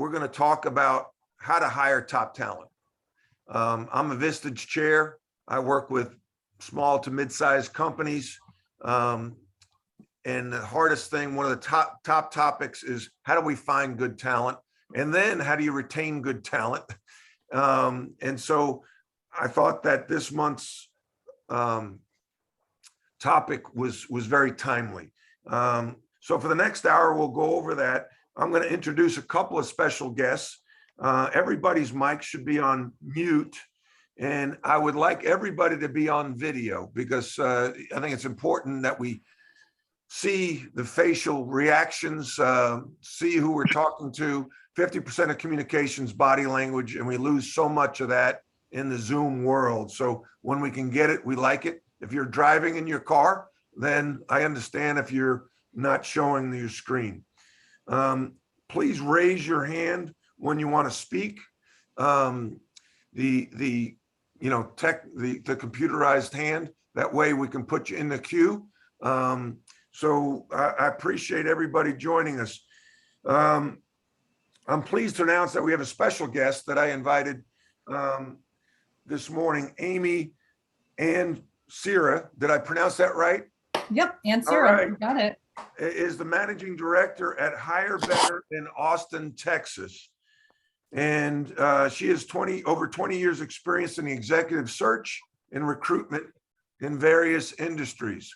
we're going to talk about how to hire top talent. I'm a Vistage chair. I work with small to mid-sized companies. And the hardest thing, one of the top topics is how do we find good talent? And then how do you retain good talent? And so I thought that this month's topic was very timely. So for the next hour, we'll go over that. I'm going to introduce a couple of special guests. Everybody's mic should be on mute. And I would like everybody to be on video because I think it's important that we see the facial reactions, see who we're talking to. 50% of communications, body language, and we lose so much of that in the Zoom world. So when we can get it, we like it. If you're driving in your car, then I understand if you're not showing your screen. Please raise your hand when you want to speak. The computerized hand, that way we can put you in the queue. So I appreciate everybody joining us. I'm pleased to announce that we have a special guest that I invited this morning, Amy and Sarah. Did I pronounce that right? Yep, and Sarah, right. You got it. Is the managing director at Hire Better in Austin, Texas. And she has over 20 years experience in the executive search and recruitment in various industries.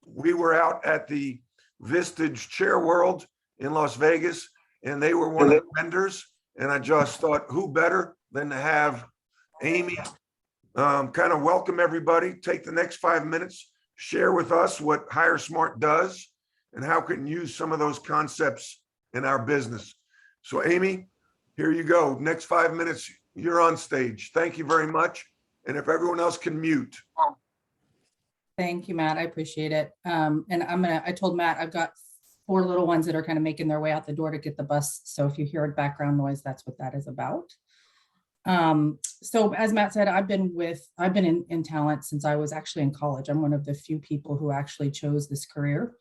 We were out at the Vistage Chair World in Las Vegas, and they were one of the vendors. And I just thought, who better than to have Amy kind of welcome everybody, take the next 5 minutes, share with us what Hire Smart does and how can use some of those concepts in our business. So Amy, here you go. Next 5 minutes, you're on stage. Thank you very much. And if everyone else can mute. Thank you, Matt. I appreciate it. And I told Matt, I've got 4 little ones that are kind of making their way out the door to get the bus. So if you hear background noise, that's what that is about. So as Matt said, I've been in talent since I was actually in college. I'm one of the few people who actually chose this career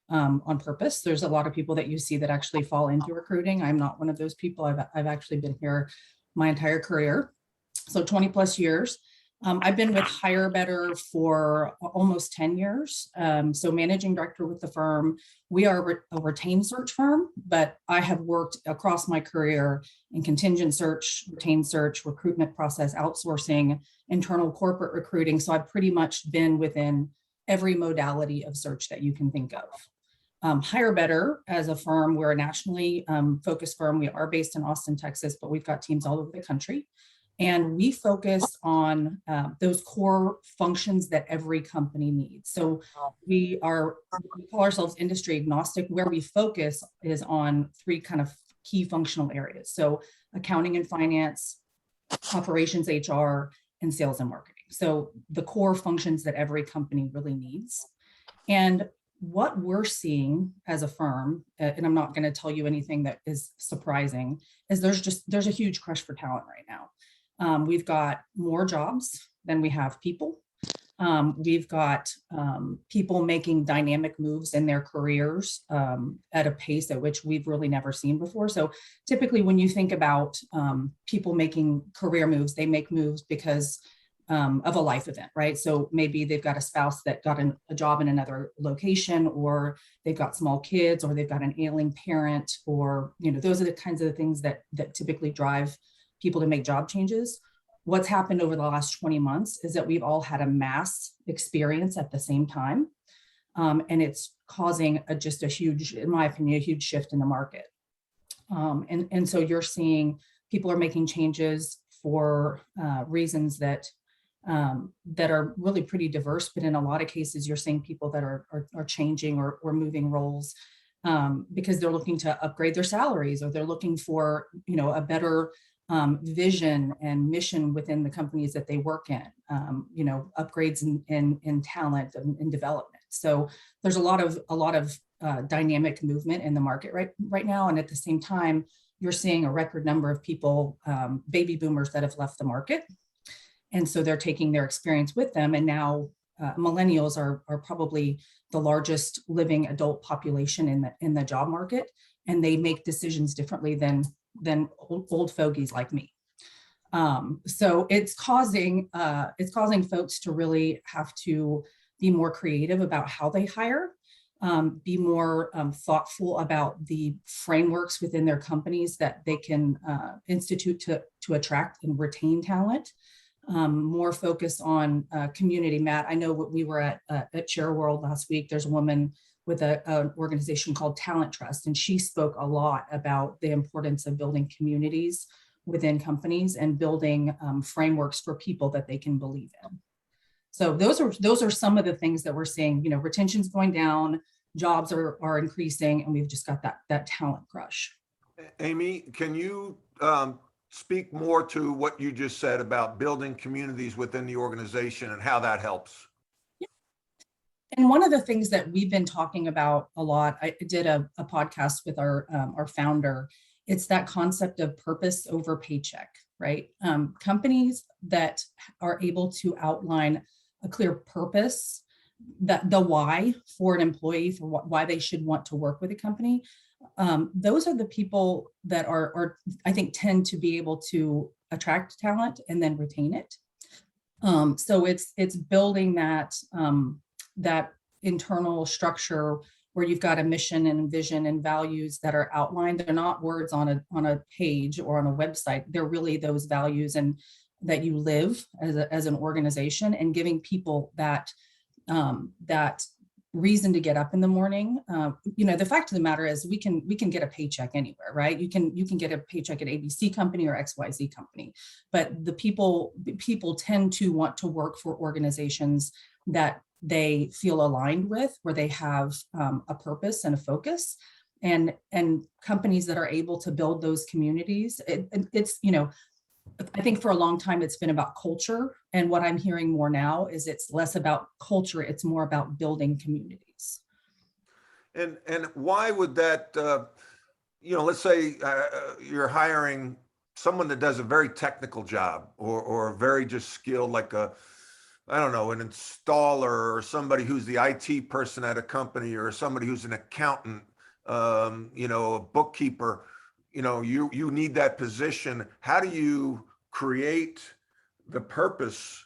on purpose. There's a lot of people that you see that actually fall into recruiting. I'm not one of those people. I've actually been here my entire career. So 20 plus years. I've been with Hire Better for almost 10 years. So managing director with the firm. We are a retained search firm, but I have worked across my career in contingent search, retained search, recruitment process, outsourcing, internal corporate recruiting. So I've pretty much been within every modality of search that you can think of. Hire Better as a firm, we're a nationally focused firm. We are based in Austin, Texas, but we've got teams all over the country. And we focus on those core functions that every company needs. So we call ourselves industry agnostic. Where we focus is on 3 kind of key functional areas. So accounting and finance, operations, HR, and sales and marketing. So the core functions that every company really needs. And what we're seeing as a firm, and I'm not going to tell you anything that is surprising, is there's a huge crush for talent right now. We've got more jobs than we have people. We've got people making dynamic moves in their careers at a pace at which we've really never seen before. So typically when you think about people making career moves, they make moves because of a life event, right? So maybe they've got a spouse that got a job in another location, or they've got small kids, or they've got an ailing parent, or, those are the kinds of things that typically drive people to make job changes. What's happened over the last 20 months is that we've all had a mass experience at the same time. And it's causing just a huge, in my opinion, a huge shift in the market. And so you're seeing people are making changes for reasons that are really pretty diverse, but in a lot of cases, you're seeing people that are changing or moving roles because they're looking to upgrade their salaries, or they're looking for, a better vision and mission within the companies that they work in, upgrades in talent and development. So there's a lot of dynamic movement in the market right now. And at the same time, you're seeing a record number of people, baby boomers, that have left the market. And so they're taking their experience with them. And now millennials are probably the largest living adult population in the job market. and they make decisions differently than old fogies like me. So it's causing folks to really have to be more creative about how they hire, be more thoughtful about the frameworks within their companies that they can institute to attract and retain talent. More focus on community. Matt, I know we were at Share World last week. There's a woman with an organization called Talent Trust, and she spoke a lot about the importance of building communities within companies and building frameworks for people that they can believe in. So those are some of the things that we're seeing. You know, retention's going down, jobs are increasing, and we've just got that talent crush. Amy, can you speak more to what you just said about building communities within the organization and how that helps? And one of the things that we've been talking about a lot, I did a podcast with our founder. It's that concept of purpose over paycheck, right? Companies that are able to outline a clear purpose, that the why for an employee, for why they should want to work with a company, those are the people that are I think tend to be able to attract talent and then retain it. So it's building that internal structure where you've got a mission and vision and values that are outlined. They're not words on a page or on a website. They're really those values and that you live as an organization, and giving people that reason to get up in the morning. You know, the fact of the matter is we can get a paycheck anywhere, right? You can get a paycheck at ABC company or XYZ company, but the people tend to want to work for organizations that they feel aligned with, where they have a purpose and a focus, and companies that are able to build those communities. It's, you know, I think for a long time it's been about culture, and what I'm hearing more now is it's less about culture, it's more about building communities. And why would that, you know, let's say you're hiring someone that does a very technical job, or very just skilled, like I don't know, an installer, or somebody who's the IT person at a company, or somebody who's an accountant, you know, a bookkeeper. You know, you need that position. How do you create the purpose,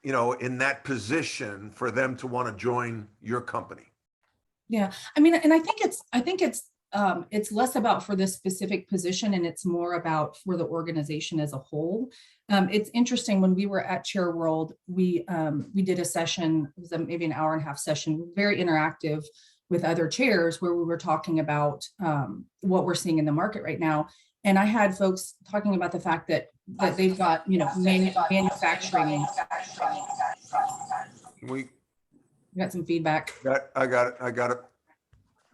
you know, in that position for them to want to join your company? Yeah, I mean, and I think it's less about for this specific position, and it's more about for the organization as a whole. It's interesting, when we were at Chair World, we did a session, it was maybe an hour and a half session, very interactive with other chairs, where we were talking about what we're seeing in the market right now. And I had folks talking about the fact that they've got, you know, manufacturing. We got some feedback. I got it.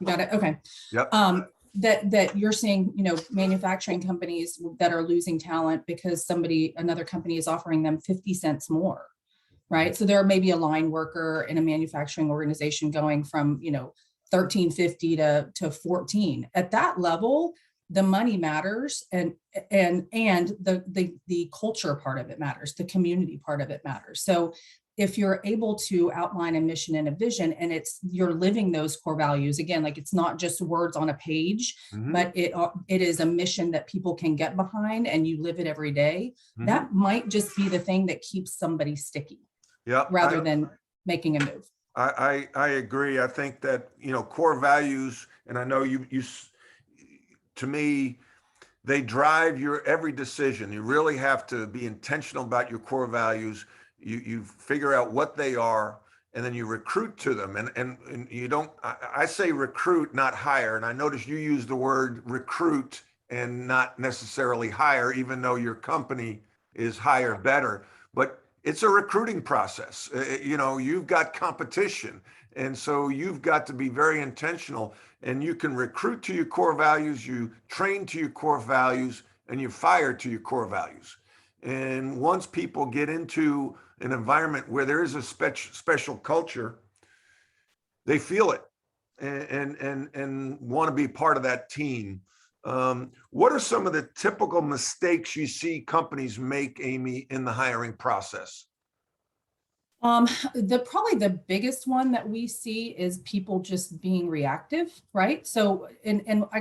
You got it. Okay. Yep. That you're seeing, you know, manufacturing companies that are losing talent because another company is offering them 50 cents more, right? So there may be a line worker in a manufacturing organization going from, you know, $13.50 to $14. At that level, the money matters, and the culture part of it matters, the community part of it matters. So if you're able to outline a mission and a vision, and you're living those core values, again, like it's not just words on a page, but it is a mission that people can get behind, and you live it every day. That might just be the thing that keeps somebody sticky, rather than making a move. I agree. I think that, you know, core values, and I know you to me, they drive your every decision. You really have to be intentional about your core values. You figure out what they are, and then you recruit to them. And you don't, I say recruit, not hire. And I notice you use the word recruit and not necessarily hire, even though your company is hire better. But it's a recruiting process. You know, you've got competition. And so you've got to be very intentional, and you can recruit to your core values, you train to your core values, and you fire to your core values. And once people get into an environment where there is a special culture, they feel it and want to be part of that team. What are some of the typical mistakes you see companies make, Amy, in the hiring process? Probably the biggest one that we see is people just being reactive, right? So, and I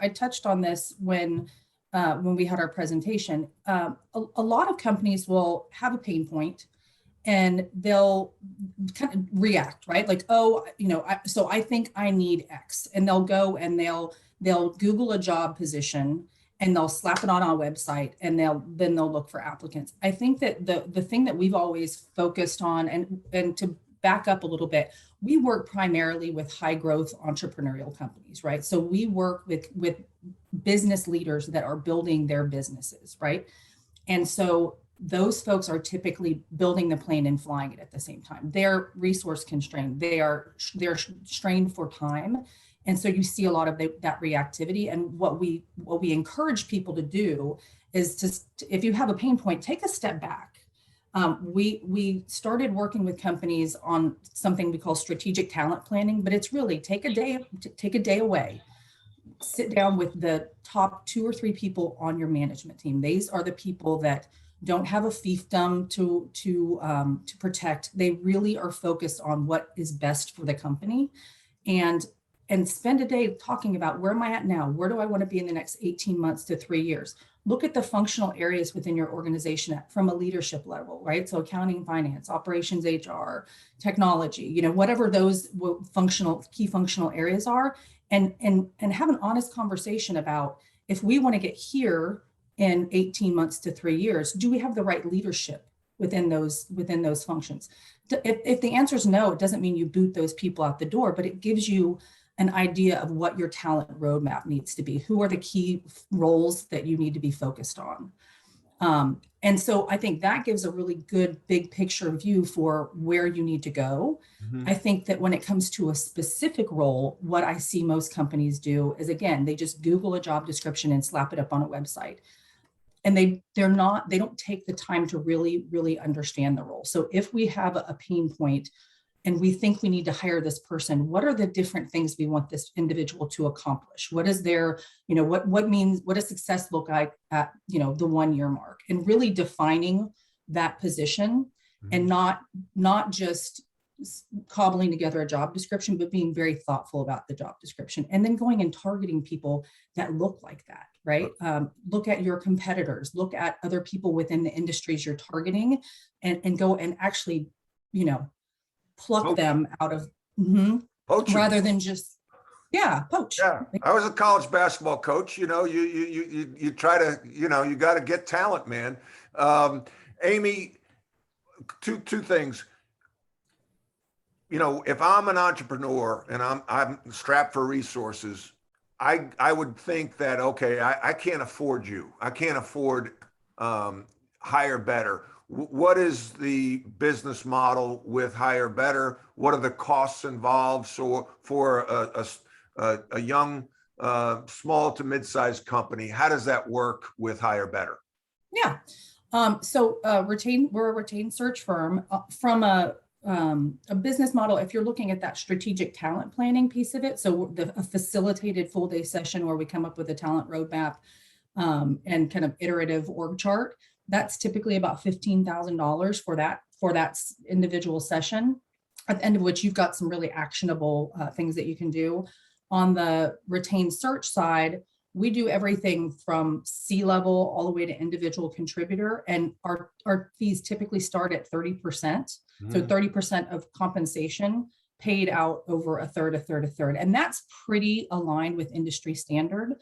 touched on this when we had our presentation. A lot of companies will have a pain point and they'll kind of react, right? Like, oh, so I think I need X, and they'll go and they'll Google a job position and they'll slap it on our website, and they'll look for applicants. I think that the thing that we've always focused on, and to back up a little bit, we work primarily with high growth entrepreneurial companies, right? So we work with business leaders that are building their businesses, right? And so those folks are typically building the plane and flying it at the same time. They're resource constrained. They're strained for time. And so you see a lot of that reactivity. And what we encourage people to do is if you have a pain point, take a step back. We started working with companies on something we call strategic talent planning, but it's really take a day away, sit down with the top 2 or 3 people on your management team. These are the people that don't have a fiefdom to protect. They really are focused on what is best for the company, and spend a day talking about, where am I at now? Where do I want to be in the next 18 months to 3 years? Look at the functional areas within your organization from a leadership level, right? So accounting, finance, operations, HR, technology, whatever those key functional areas are, and have an honest conversation about, if we want to get here in 18 months to 3 years, do we have the right leadership within those functions? If the answer is no, it doesn't mean you boot those people out the door, but it gives you an idea of what your talent roadmap needs to be. Who are the key roles that you need to be focused on? And so I think that gives a really good big picture view for where you need to go. I think that when it comes to a specific role, what I see most companies do is, again, they just Google a job description and slap it up on a website. And they don't take the time to really understand the role. So if we have a pain point and we think we need to hire this person, what are the different things we want this individual to accomplish? What is their, what does success look like at, the 1-year mark? And really defining that position, and not just cobbling together a job description, but being very thoughtful about the job description, and then going and targeting people that look like that, right? Look at your competitors, look at other people within the industries you're targeting, and go and actually, pluck them out of, rather than just, poach. Yeah, I was a college basketball coach. You try to, you got to get talent, man. Amy, two things. If I'm an entrepreneur and I'm strapped for resources, I would think that, okay, I can't afford you. I can't afford Hire Better. What is the business model with Hire Better? What are the costs involved? So for a young, small to mid-sized company, how does that work with Hire Better? Yeah. So we're a retained search firm. From a business model, if you're looking at that strategic talent planning piece of it, so a facilitated full day session where we come up with a talent roadmap and kind of iterative org chart, that's typically about $15,000 for that individual session, at the end of which you've got some really actionable things that you can do. On the retained search side, we do everything from C-level all the way to individual contributor, and our fees typically start at 30%. So 30% of compensation paid out over a third. And that's pretty aligned with industry standard.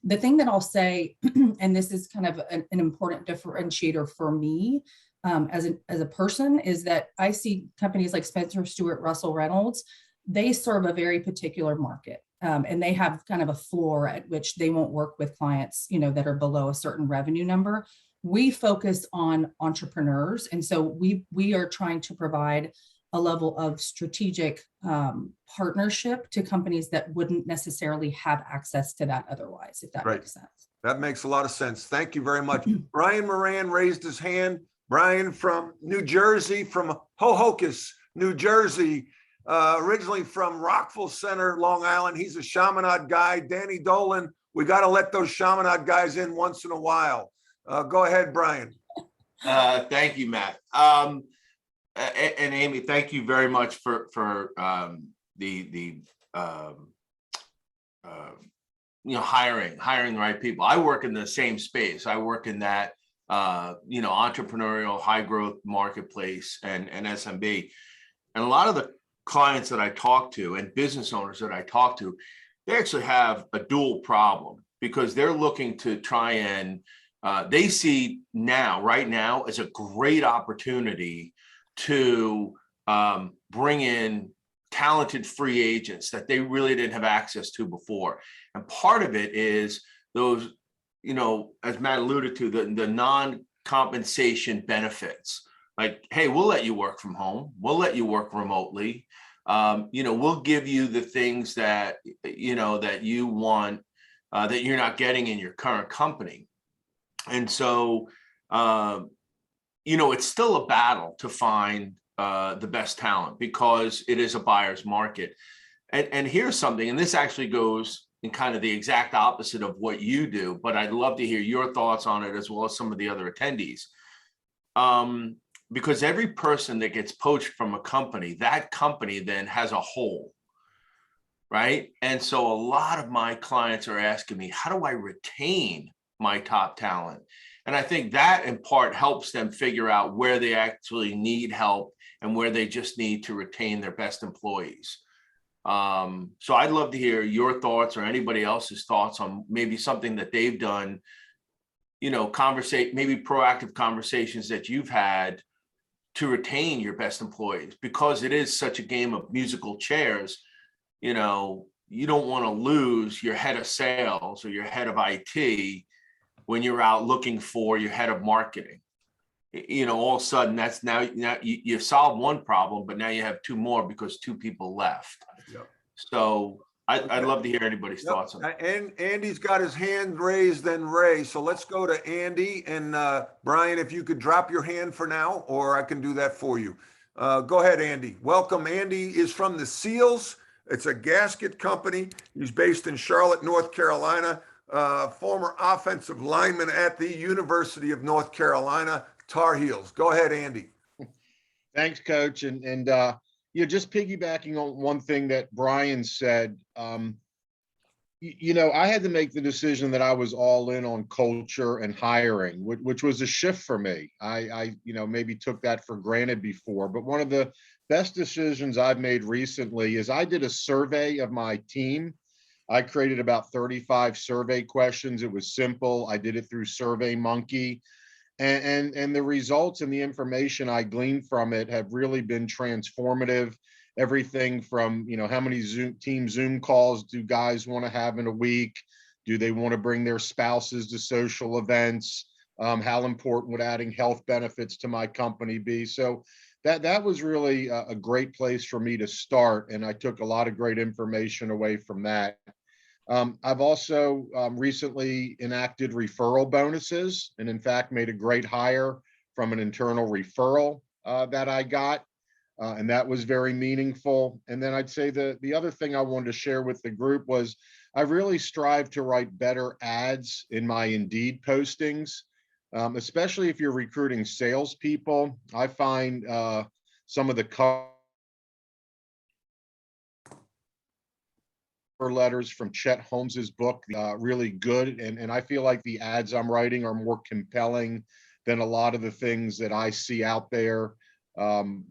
The thing that I'll say, and this is kind of an important differentiator for me as a person, is that I see companies like Spencer Stewart, Russell Reynolds, they serve a very particular market. And they have kind of a floor at which they won't work with clients, that are below a certain revenue number. We focus on entrepreneurs. And so we are trying to provide a level of strategic partnership to companies that wouldn't necessarily have access to that otherwise, if that makes sense. That makes a lot of sense. Thank you very much. Brian Moran raised his hand. Brian from New Jersey, from Hohokus, New Jersey, originally from Rockville Center, Long Island. He's a Chaminade guy. Danny Dolan, we got to let those Chaminade guys in once in a while. Go ahead, Brian. Thank you, Matt. And Amy, thank you very much for the hiring the right people. I work in the same space. I work in that entrepreneurial high growth marketplace and SMB. And a lot of the clients that I talk to and business owners that I talk to, they actually have a dual problem because they're looking to try and they see right now as a great opportunity to bring in talented free agents that they really didn't have access to before. And part of it is those, as Matt alluded to, the non-compensation benefits. Like, hey, we'll let you work from home. We'll let you work remotely. We'll give you the things that, that you want, that you're not getting in your current company. And so, it's still a battle to find the best talent because it is a buyer's market. And here's something, and this actually goes in kind of the exact opposite of what you do, but I'd love to hear your thoughts on it as well as some of the other attendees. Because every person that gets poached from a company, that company then has a hole, right? And so a lot of my clients are asking me, how do I retain my top talent? And I think that in part helps them figure out where they actually need help and where they just need to retain their best employees. So I'd love to hear your thoughts or anybody else's thoughts on maybe something that they've done, maybe proactive conversations that you've had to retain your best employees, because it is such a game of musical chairs. You don't want to lose your head of sales or your head of IT when you're out looking for your head of marketing. All of a sudden that's now you've solved one problem, but now you have two more because two people left. Yep. So I'd love to hear anybody's thoughts on that. And Andy's got his hand raised and Ray. So let's go to Andy and Brian, if you could drop your hand for now, or I can do that for you. Go ahead, Andy. Welcome. Andy is from the SEALs. It's a gasket company. He's based in Charlotte, North Carolina. Former offensive lineman at the University of North Carolina Tar Heels. Go ahead, Andy. Thanks, Coach. And just piggybacking on one thing that Brian said, I had to make the decision that I was all in on culture and hiring, which was a shift for me. I maybe took that for granted before, but one of the best decisions I've made recently is I did a survey of my team. I created about 35 survey questions. It was simple. I did it through SurveyMonkey. And the results and the information I gleaned from it have really been transformative. Everything from, how many team Zoom calls do guys want to have in a week? Do they want to bring their spouses to social events? How important would adding health benefits to my company be? So that was really a great place for me to start. And I took a lot of great information away from that. I've also recently enacted referral bonuses and in fact made a great hire from an internal referral that I got. And that was very meaningful. And then I'd say the other thing I wanted to share with the group was I really strive to write better ads in my Indeed postings, especially if you're recruiting salespeople. I find some of the cover letters from Chet Holmes's book really good. And I feel like the ads I'm writing are more compelling than a lot of the things that I see out there. Scanning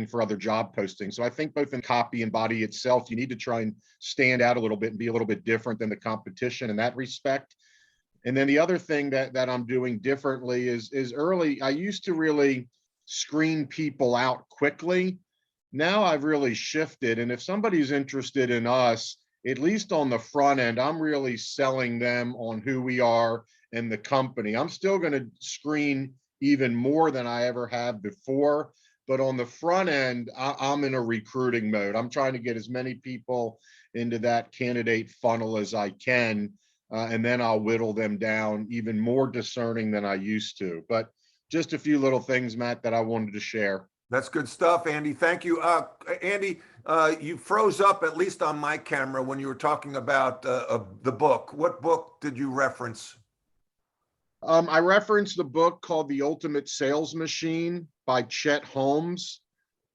for other job postings. So I think both in copy and body itself, you need to try and stand out a little bit and be a little bit different than the competition in that respect. And then the other thing that I'm doing differently is early. I used to really screen people out quickly. Now I've really shifted. And if somebody's interested in us, at least on the front end, I'm really selling them on who we are and the company. I'm still going to screen even more than I ever have before. But on the front end, I'm in a recruiting mode. I'm trying to get as many people into that candidate funnel as I can. And then I'll whittle them down even more discerning than I used to. But just a few little things, Matt, that I wanted to share. That's good stuff, Andy. Thank you. Andy, you froze up, at least on my camera, when you were talking about the book. What book did you reference? I referenced a book called The Ultimate Sales Machine by Chet Holmes.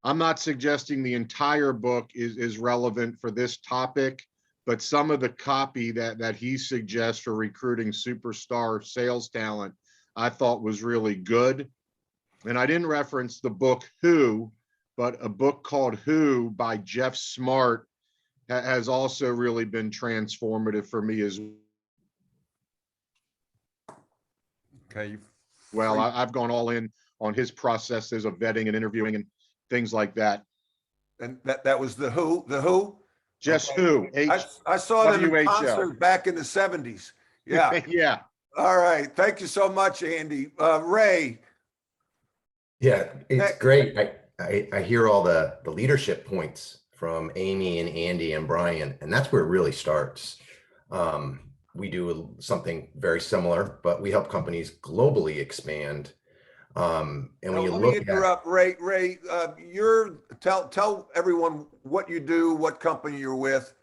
I'm not suggesting the entire book is relevant for this topic, but some of the copy that he suggests for recruiting superstar sales talent, I thought was really good. And I didn't reference the book Who, but a book called Who by Jeff Smart has also really been transformative for me as Okay. well. I've gone all in on his processes of vetting and interviewing and things like that. And that was the Who? Just Okay. Who, I saw them in WHO. concert back in the 70s. Yeah. Yeah. All right. Thank you so much, Andy. Ray. Yeah, it's Next. great. I hear all the leadership points from Amy and Andy and Brian, and that's where it really starts. We do something very similar, but we help companies globally expand. And when you Let look me interrupt, Ray. Ray, tell everyone what you do, what company you're with.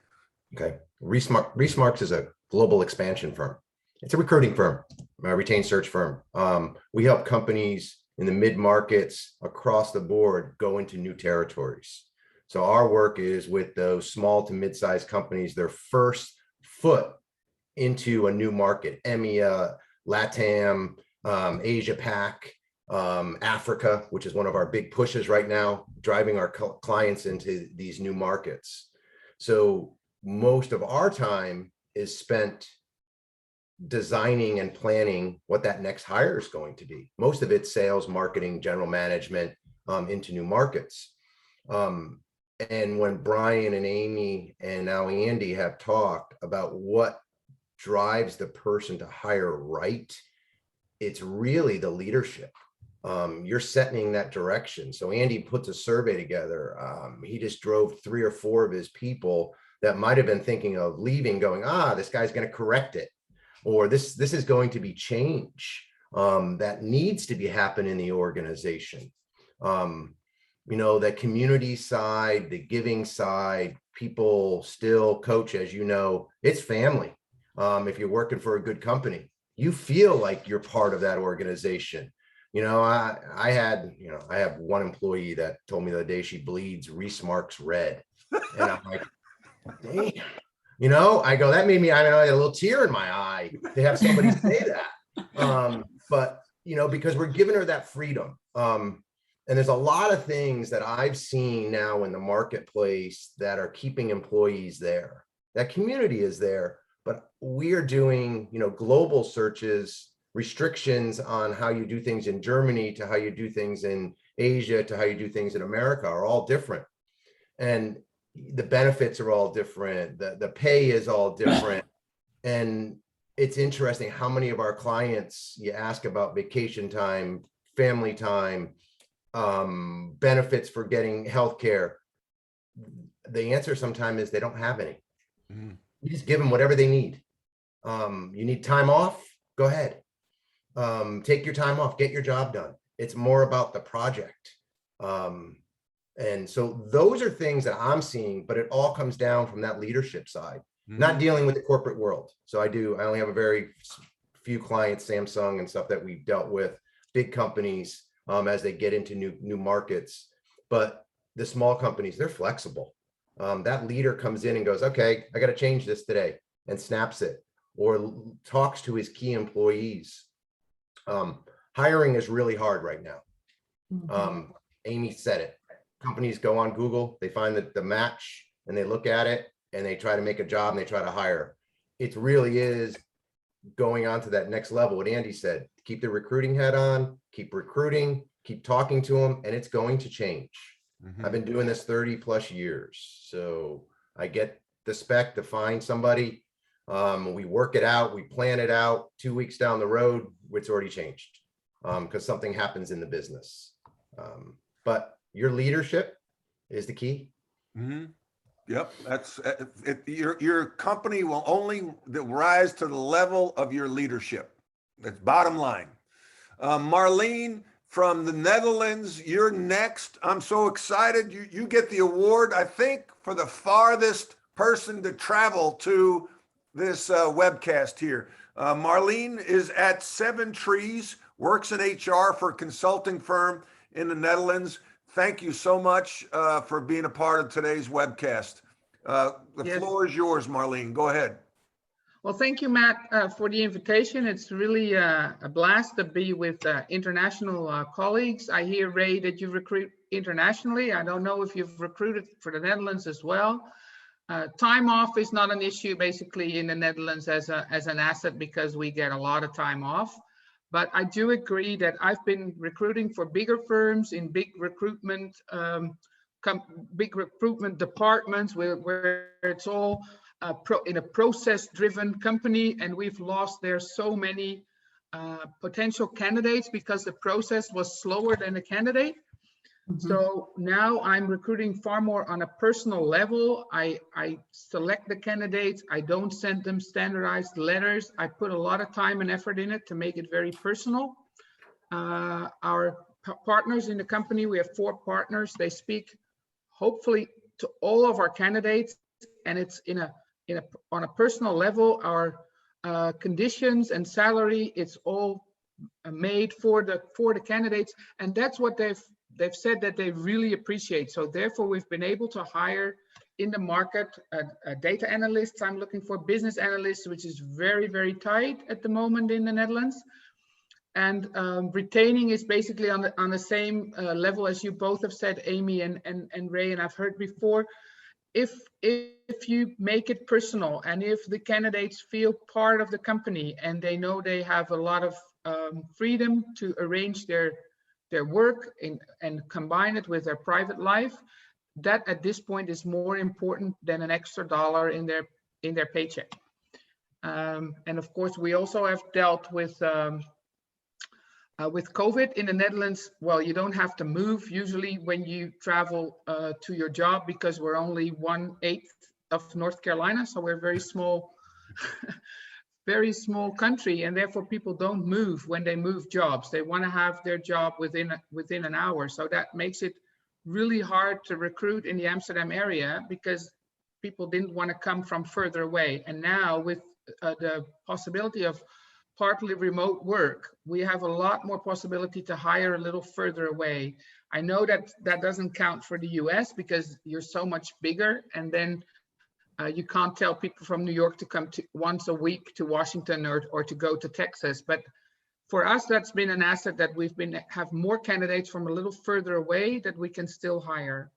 okay, Remarks is a global expansion firm. It's a recruiting firm, a retained search firm. We help companies in the mid markets across the board go into new territories. So our work is with those small to mid-sized companies, their first foot into a new market, EMEA, LATAM, Asia Pac, Africa, which is one of our big pushes right now, driving our clients into these new markets. So most of our time is spent designing and planning what that next hire is going to be. Most of it's sales, marketing, general management into new markets. And when Brian and Amy and now Andy have talked about what drives the person to hire right, it's really the leadership. You're setting that direction. So Andy puts a survey together. He just drove 3 or 4 of his people that might have been thinking of leaving, going, this guy's going to correct it, or this is going to be change that needs to be happen in the organization. The community side, the giving side, people still, Coach, as you know, it's family. If you're working for a good company, you feel like you're part of that organization. I have one employee that told me the other day she bleeds Remarks red. And I'm like, damn, I go, that made me, I had a little tear in my eye to have somebody say that. But, because we're giving her that freedom. And there's a lot of things that I've seen now in the marketplace that are keeping employees there. That community is there, but we are doing, global searches, restrictions on how you do things in Germany to how you do things in Asia to how you do things in America are all different. And the benefits are all different. The pay is all different. And it's interesting how many of our clients you ask about vacation time, family time, benefits for getting healthcare. The answer sometimes is they don't have any. Mm-hmm. You just give them whatever they need. You need time off, go ahead. Take your time off, get your job done. It's more about the project. And so those are things that I'm seeing, but it all comes down from that leadership side, not dealing with the corporate world. So I only have a very few clients, Samsung and stuff that we've dealt with, big companies as they get into new markets. But the small companies, they're flexible. That leader comes in and goes, okay, I got to change this today, and snaps it, or talks to his key employees. Hiring is really hard right now. Amy said it. Companies go on Google, they find the match, and they look at it, and they try to make a job, and they try to hire. It really is going on to that next level. What Andy said, keep the recruiting hat on, keep recruiting, keep talking to them, and it's going to change. I've been doing this 30 plus years. So I get the spec to find somebody. We work it out, we plan it out. 2 weeks down the road, it's already changed because something happens in the business. But your leadership is the key. Yep, that's it. Your company will only rise to the level of your leadership. That's bottom line. Marlene from the Netherlands, you're next. I'm so excited. You get the award, I think, for the farthest person to travel to this webcast here. Marlene is at 7 Trees, works in HR for a consulting firm in the Netherlands. Thank you so much for being a part of today's webcast. The Yes. floor is yours, Marlene. Go ahead. Well, thank you, Matt, for the invitation. It's really a blast to be with international colleagues. I hear, Ray, that you recruit internationally. I don't know if you've recruited for the Netherlands as well. Time off is not an issue basically in the Netherlands as an asset because we get a lot of time off. But I do agree that I've been recruiting for bigger firms in big recruitment departments where it's all in a process-driven company, and we've lost there so many potential candidates because the process was slower than the candidate. So now I'm recruiting far more on a personal level. I select the candidates. I don't send them standardized letters. I put a lot of time and effort in it to make it very personal. Our partners in the company, we have 4 partners. They speak hopefully to all of our candidates, and it's on a personal level. Our conditions and salary, it's all made for the candidates, and that's what they've said that they really appreciate. So therefore, we've been able to hire in the market data analysts. I'm looking for business analysts, which is very, very tight at the moment in the Netherlands. And retaining is basically on the same level as you both have said, Amy and Ray, and I've heard before. If you make it personal and if the candidates feel part of the company and they know they have a lot of freedom to arrange their work and combine it with their private life, that at this point is more important than an extra dollar in their paycheck. And of course, we also have dealt with COVID in the Netherlands. Well, you don't have to move usually when you travel to your job because we're only 1/8 of North Carolina, so we're very small. Very small country, and therefore people don't move when they move jobs. They want to have their job within an hour. So that makes it really hard to recruit in the Amsterdam area because people didn't want to come from further away. And now with the possibility of partly remote work, we have a lot more possibility to hire a little further away. I know that doesn't count for the US because you're so much bigger, and then you can't tell people from New York to come to once a week to Washington or to go to Texas. But for us, that's been an asset that we've have more candidates from a little further away that we can still hire.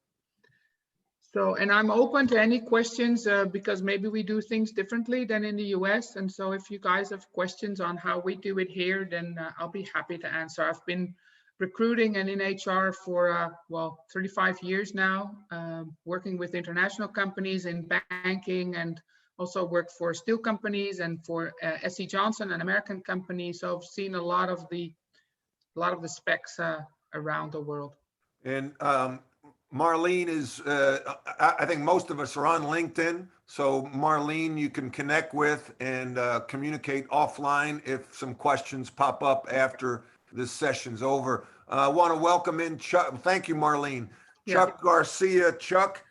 So, and I'm open to any questions because maybe we do things differently than in the US. And so if you guys have questions on how we do it here, then I'll be happy to answer. I've been recruiting and in HR for, 35 years now, working with international companies in banking, and also worked for steel companies and for SC Johnson, an American company. So I've seen a lot of the specs around the world. And Marlene is, I think most of us are on LinkedIn. So Marlene, you can connect with and communicate offline if some questions pop up after this session's over. I want to welcome in Chuck. Thank you, Marlene. Yeah. Chuck Garcia. Chuck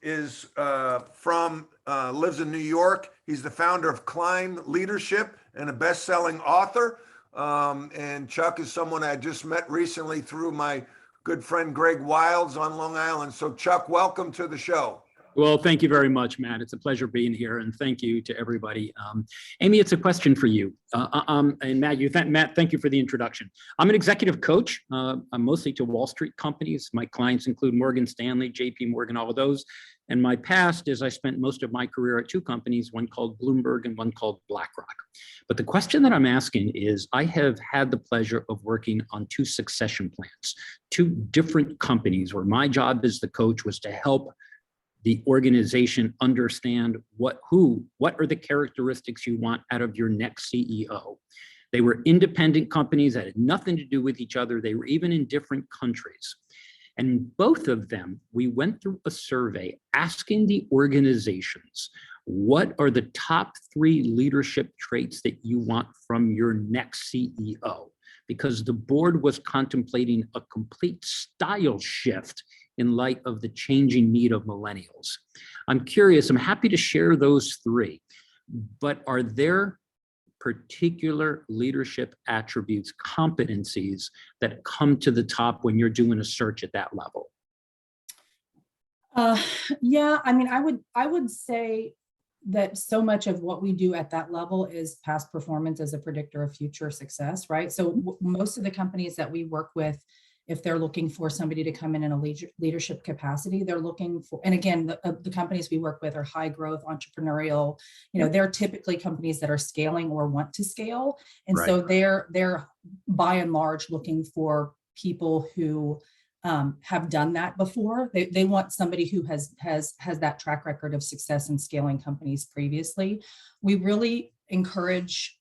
is lives in New York. He's the founder of Climb Leadership and a best-selling author. And Chuck is someone I just met recently through my good friend Greg Wilds on Long Island. So Chuck, welcome to the show. Well, thank you very much, Matt. It's a pleasure being here, and thank you to everybody. Amy, it's a question for you. And Matt, thank you for the introduction. I'm an executive coach. I'm mostly to Wall Street companies. My clients include Morgan Stanley, JP Morgan, all of those. And my past is I spent most of my career at 2 companies, one called Bloomberg and one called BlackRock. But the question that I'm asking is, I have had the pleasure of working on 2 succession plans, 2 different companies where my job as the coach was to help the organization understand what are the characteristics you want out of your next CEO. They were independent companies that had nothing to do with each other. They were even in different countries. And both of them, we went through a survey asking the organizations, what are the top 3 leadership traits that you want from your next CEO? Because the board was contemplating a complete style shift in light of the changing need of millennials. I'm curious, I'm happy to share those 3, but are there particular leadership attributes, competencies that come to the top when you're doing a search at that level? Yeah, I mean, I would say that so much of what we do at that level is past performance as a predictor of future success, right? So most of the companies that we work with, if they're looking for somebody to come in a leadership capacity, they're looking for, and again, the companies we work with are high growth, entrepreneurial, they're typically companies that are scaling or want to scale. And so they're by and large looking for people who have done that before. They want somebody who has that track record of success in scaling companies previously. We really encourage,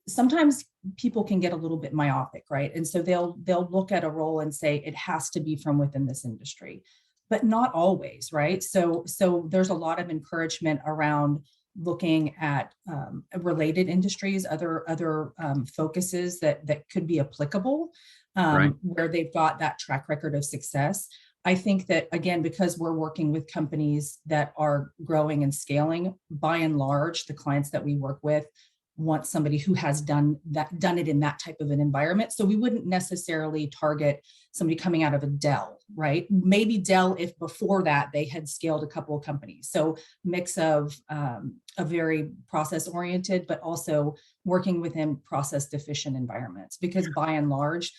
sometimes people can get a little bit myopic, right? And so they'll look at a role and say, it has to be from within this industry, but not always, right? So there's a lot of encouragement around looking at related industries, other focuses that could be applicable, where they've got that track record of success. I think that, again, because we're working with companies that are growing and scaling, by and large, the clients that we work with want somebody who has done it in that type of an environment. So we wouldn't necessarily target somebody coming out of a Dell, right? Maybe Dell, if before that they had scaled a couple of companies. So mix of a very process oriented, but also working within process deficient environments, because by and large,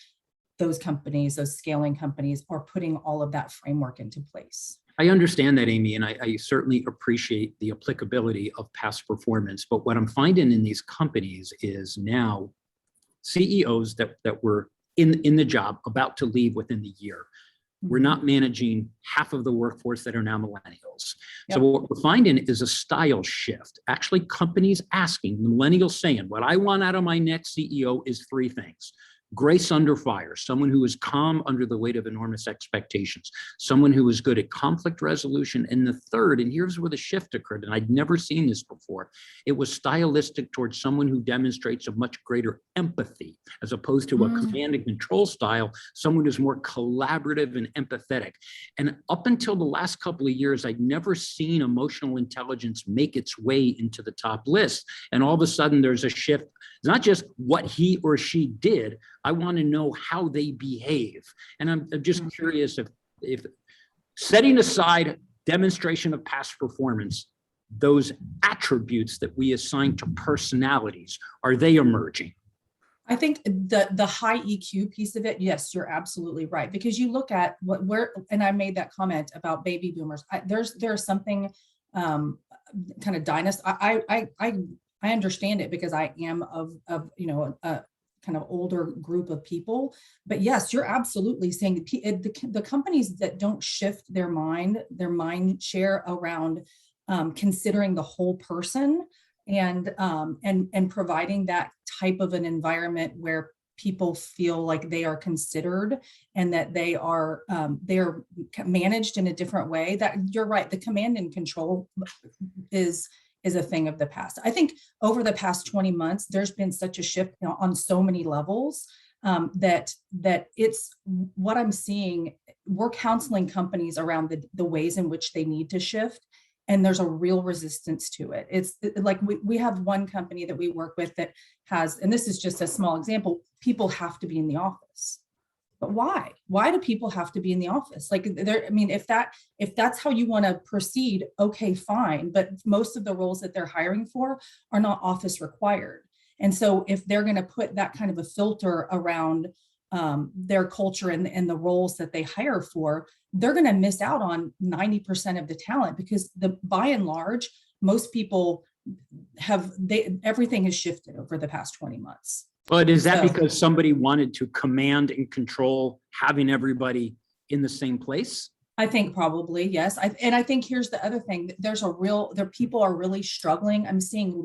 those companies, those scaling companies, are putting all of that framework into place. I understand that, Amy, and I certainly appreciate the applicability of past performance. But what I'm finding in these companies is now CEOs that were in the job about to leave within the year. We're not managing half of the workforce that are now millennials. Yep. So what we're finding is a style shift. Actually, companies asking, millennials saying, what I want out of my next CEO is three things. Grace under fire, someone who is calm under the weight of enormous expectations, someone who is good at conflict resolution. And the third, and here's where the shift occurred, and I'd never seen this before, it was stylistic towards someone who demonstrates a much greater empathy, as opposed to a command and control style, someone who's more collaborative and empathetic. And up until the last couple of years, I'd never seen emotional intelligence make its way into the top list. And all of a sudden there's a shift. It's not just what he or she did. I want to know how they behave. And I'm just curious if setting aside demonstration of past performance, those attributes that we assign to personalities, are they emerging? I think the high EQ piece of it, yes, you're absolutely right. Because you look at and I made that comment about baby boomers. There's something kind of dynasty. I understand it because I am of a kind of older group of people. But yes, you're absolutely saying the companies that don't shift their mind share around considering the whole person and providing that type of an environment where people feel like they are considered and that they're managed in a different way. That you're right, the command and control is a thing of the past. I think over the past 20 months, there's been such a shift on so many levels that it's what I'm seeing. We're counseling companies around the ways in which they need to shift. And there's a real resistance to it. It's like we have one company that we work with that has, and this is just a small example, people have to be in the office. But why? Why do people have to be in the office? Like, if that's how you want to proceed, okay, fine. But most of the roles that they're hiring for are not office required. And so if they're going to put that kind of a filter around their culture and the roles that they hire for, they're going to miss out on 90% of the talent, because by and large, most people everything has shifted over the past 20 months. But is that because somebody wanted to command and control having everybody in the same place? I think probably, yes. And I think here's the other thing. People are really struggling. I'm seeing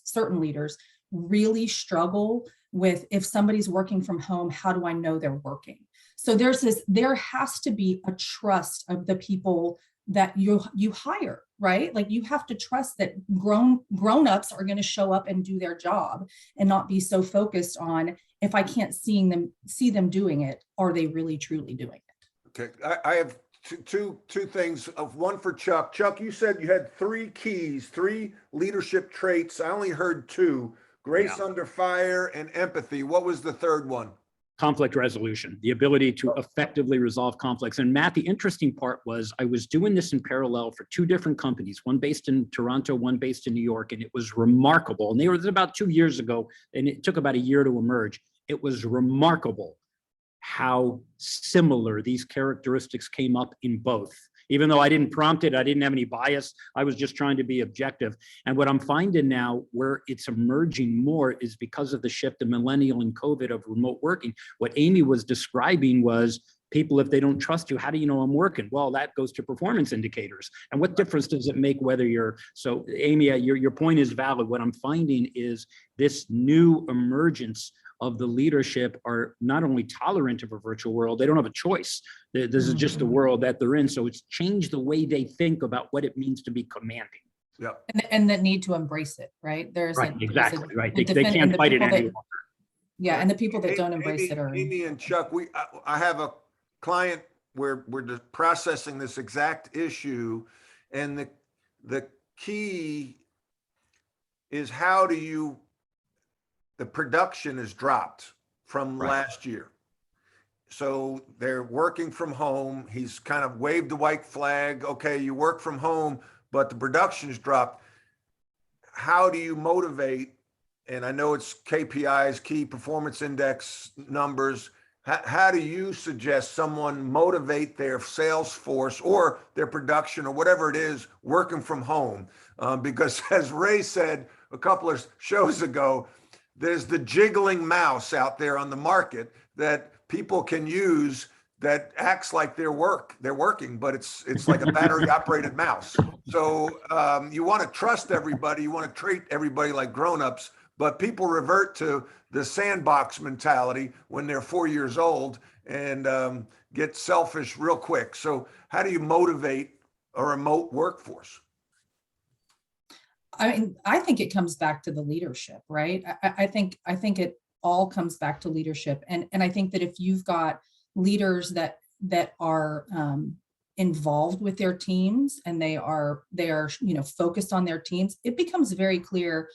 certain leaders really struggle with, if somebody's working from home, how do I know they're working? So there has to be a trust of the people that you hire, right? Like, you have to trust that grown-ups are going to show up and do their job and not be so focused on, if I can't see them doing it, are they really truly doing it? Okay, I have two things of one for Chuck. Chuck, you said you had 3 keys, 3 leadership traits. I only heard 2, grace under fire and empathy. What was the third one? Conflict resolution, the ability to effectively resolve conflicts. And Matt, the interesting part was I was doing this in parallel for 2 different companies, one based in Toronto, one based in New York, and it was remarkable. And they were about 2 years ago, and it took about a year to emerge. It was remarkable how similar these characteristics came up in both. Even though I didn't prompt it, I didn't have any bias. I was just trying to be objective. And what I'm finding now where it's emerging more is because of the shift of millennial and COVID of remote working. What Amy was describing was people, if they don't trust you, how do you know I'm working? Well, that goes to performance indicators. And what difference does it make whether you're, so Amy, your point is valid. What I'm finding is this new emergence of the leadership are not only tolerant of a virtual world, they don't have a choice. This is just the world that they're in. So it's changed the way they think about what it means to be commanding. Yeah. And that need to embrace it, right? Right, exactly, right. They can't fight it any longer. Yeah, and the people that don't embrace it are. Amy and Chuck, I have a client where we're just processing this exact issue, and the key is how do you, the production is dropped from last year. So they're working from home. He's kind of waved the white flag. Okay, you work from home, but the production's dropped. How do you motivate? And I know it's KPIs, key performance index numbers. How do you suggest someone motivate their sales force or their production or whatever it is working from home? Because as Ray said a couple of shows ago, there's the jiggling mouse out there on the market that people can use that acts like they're working, but it's like a battery operated mouse. So you want to trust everybody, you want to treat everybody like grown-ups, but people revert to the sandbox mentality when they're 4 years old and get selfish real quick. So how do you motivate a remote workforce? I mean, I think it comes back to the leadership, right? I think it all comes back to leadership. And I think that if you've got leaders that are involved with their teams and they are focused on their teams, it becomes very clear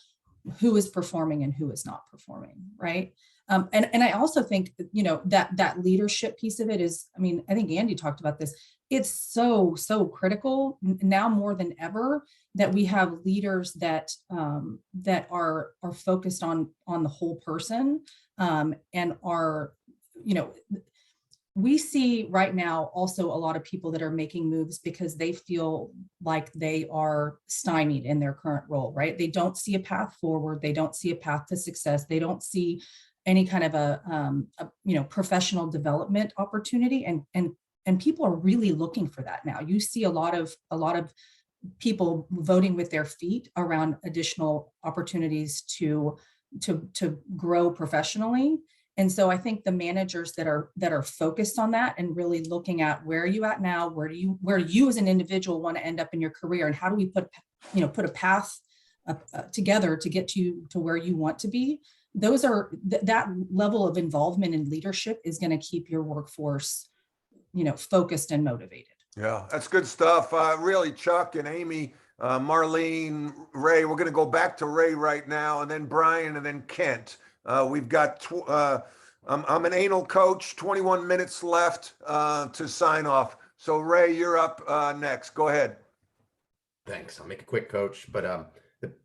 who is performing and who is not performing, right? And I also think, that leadership piece of it is, I mean, I think Andy talked about this. It's so critical now more than ever that we have leaders that are focused on the whole person and are, we see right now also a lot of people that are making moves because they feel like they are stymied in their current role, right? They don't see a path forward. They don't see a path to success. They don't see any kind of a professional development opportunity. And people are really looking for that now. You see a lot of people voting with their feet around additional opportunities to grow professionally. And so I think the managers that are focused on that and really looking at where are you at now, where do you as an individual want to end up in your career, and how do we put a path together to get you to where you want to be. That level of involvement in leadership is going to keep your workforce, focused and motivated. Yeah, that's good stuff. Really, Chuck and Amy, Marlene, Ray, we're going to go back to Ray right now, and then Brian, and then Kent. We've got, I'm an anal coach, 21 minutes left to sign off. So Ray, you're up next. Go ahead. Thanks. I'll make it quick, Coach. But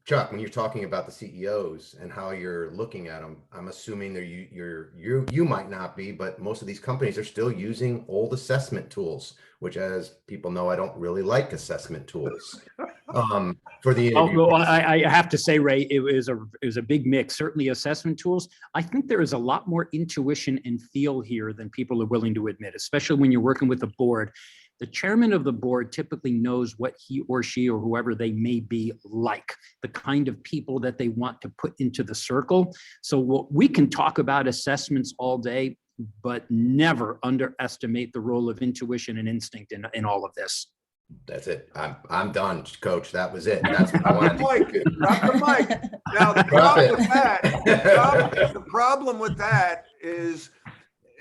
Chuck, when you're talking about the CEOs and how you're looking at them, I'm assuming you might not be, but most of these companies are still using old assessment tools, which, as people know, I don't really like assessment tools for the interview. Well, I have to say, Ray, it was a big mix. Certainly, assessment tools. I think there is a lot more intuition and feel here than people are willing to admit, especially when you're working with a board. The chairman of the board typically knows what he or she or whoever they may be like, the kind of people that they want to put into the circle. So we can talk about assessments all day, but never underestimate the role of intuition and instinct in all of this. That's it. I'm done, Coach. That was it. That's what I wanted to do. Drop the mic. Now the problem with that is,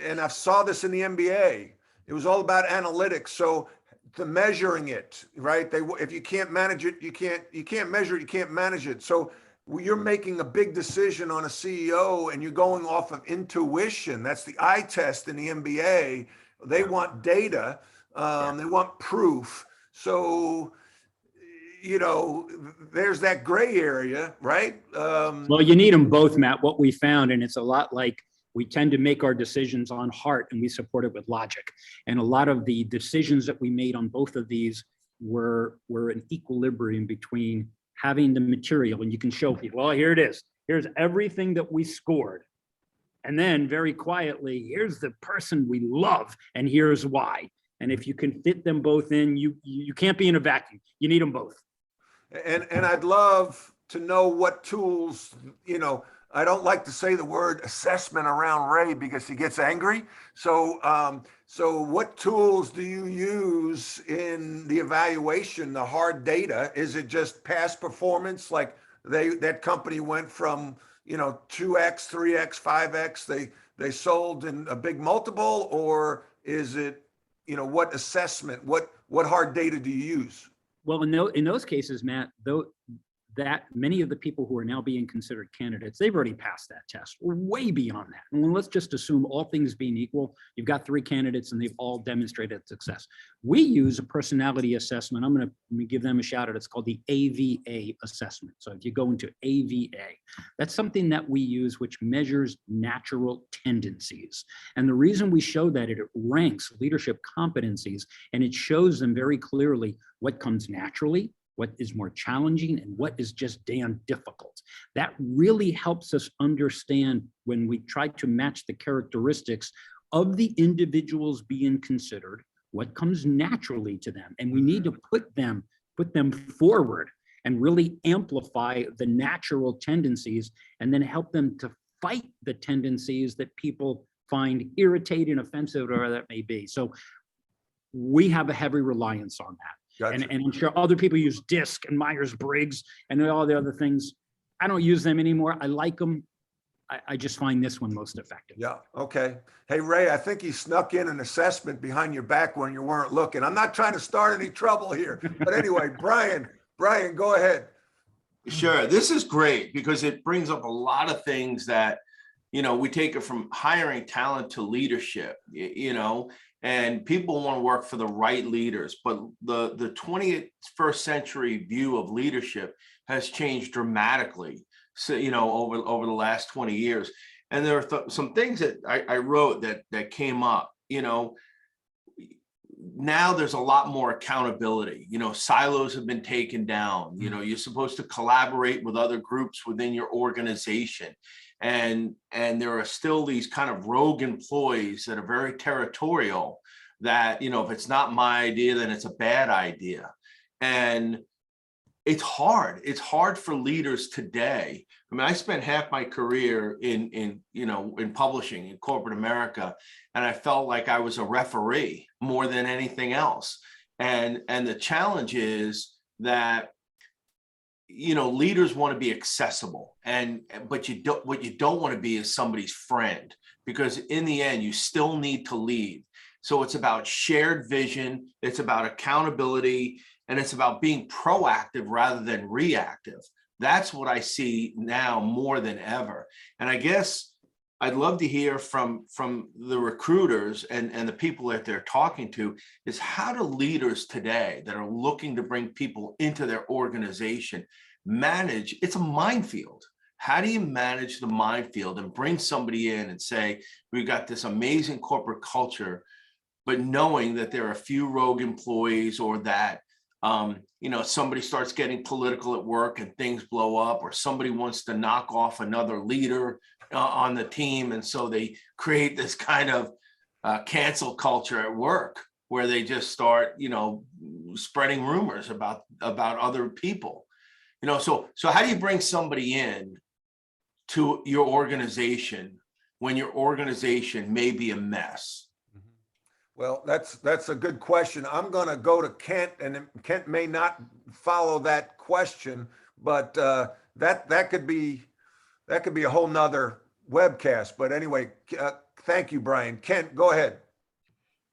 and I saw this in the NBA, It was all about analytics. So the measuring it, right? If you can't manage it, you can't measure it, you can't manage it. So you're making a big decision on a CEO and you're going off of intuition. That's the eye test in the MBA. They want data, they want proof. So, there's that gray area, right? Well, you need them both, Matt. What we found, and it's a lot like we tend to make our decisions on heart and we support it with logic. And a lot of the decisions that we made on both of these were an equilibrium between having the material, and you can show people, well, here it is. Here's everything that we scored. And then very quietly, here's the person we love, and here's why. And if you can fit them both in, you can't be in a vacuum. You need them both. And I'd love to know what tools, I don't like to say the word assessment around Ray because he gets angry. So, so what tools do you use in the evaluation, the hard data? Is it just past performance? Like that company went from, 2x, 3x, 5x, they sold in a big multiple, or is it, what assessment, what hard data do you use? Well, in those cases, Matt, though, that many of the people who are now being considered candidates, they've already passed that test. We're way beyond that. And let's just assume all things being equal, you've got 3 candidates and they've all demonstrated success. We use a personality assessment. I'm going to give them a shout out. It's called the AVA assessment. So if you go into AVA, that's something that we use which measures natural tendencies. And the reason we show that, it ranks leadership competencies and it shows them very clearly what comes naturally, what is more challenging, and what is just damn difficult. That really helps us understand when we try to match the characteristics of the individuals being considered, what comes naturally to them. And we need to put them forward and really amplify the natural tendencies and then help them to fight the tendencies that people find irritating, offensive, or that may be. So we have a heavy reliance on that. Gotcha. And I'm sure other people use DISC and Myers-Briggs and all the other things. I don't use them anymore. I like them. I just find this one most effective. Yeah. Okay. Hey, Ray, I think he snuck in an assessment behind your back when you weren't looking. I'm not trying to start any trouble here, but anyway, Brian, go ahead. Sure. This is great because it brings up a lot of things that, we take it from hiring talent to leadership, and people want to work for the right leaders, but the 21st century view of leadership has changed dramatically. So, over the last 20 years. And there are some things that I wrote that came up, now there's a lot more accountability, silos have been taken down, you're supposed to collaborate with other groups within your organization. And there are still these kind of rogue employees that are very territorial that, if it's not my idea, then it's a bad idea. And it's hard. It's hard for leaders today. I mean, I spent half my career in publishing in corporate America, and I felt like I was a referee more than anything else. And the challenge is that, leaders want to be accessible, but what you don't want to be is somebody's friend, because in the end, you still need to lead. So it's about shared vision. It's about accountability. And it's about being proactive rather than reactive. That's what I see now more than ever. And I guess I'd love to hear from the recruiters and the people that they're talking to is how do leaders today that are looking to bring people into their organization manage? It's a minefield. How do you manage the minefield and bring somebody in and say, we've got this amazing corporate culture, but knowing that there are a few rogue employees, or that somebody starts getting political at work and things blow up, or somebody wants to knock off another leader on the team. And so they create this kind of cancel culture at work where they just start, spreading rumors about other people, so how do you bring somebody in to your organization when your organization may be a mess? Well, that's a good question. I'm going to go to Kent, and Kent may not follow that question, but that could be a whole nother webcast. But anyway, thank you, Brian. Kent, go ahead.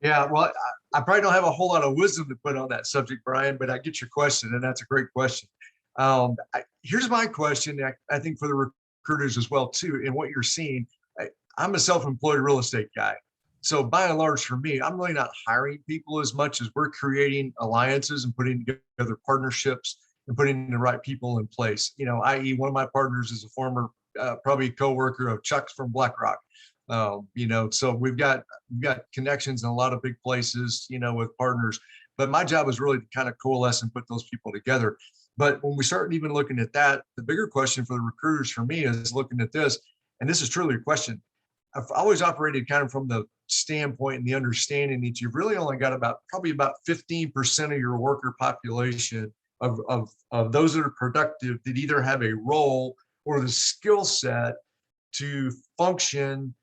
Yeah, well, I probably don't have a whole lot of wisdom to put on that subject, Brian, but I get your question, and that's a great question. Here's my question, I think for the recruiters as well too, and what you're seeing. I'm a self-employed real estate guy. So by and large, for me, I'm really not hiring people as much as we're creating alliances and putting together partnerships and putting the right people in place. You know, i.e. one of my partners is a former, probably coworker of Chuck's from BlackRock. You know, so we've got connections in a lot of big places, you know, with partners. But my job is really to kind of coalesce and put those people together. But when we start even looking at that, the bigger question for the recruiters for me is looking at this, and this is truly a question. I've always operated kind of from the standpoint and the understanding that you've really only got probably about 15% of your worker population of those that are productive that either have a role or the skill set to function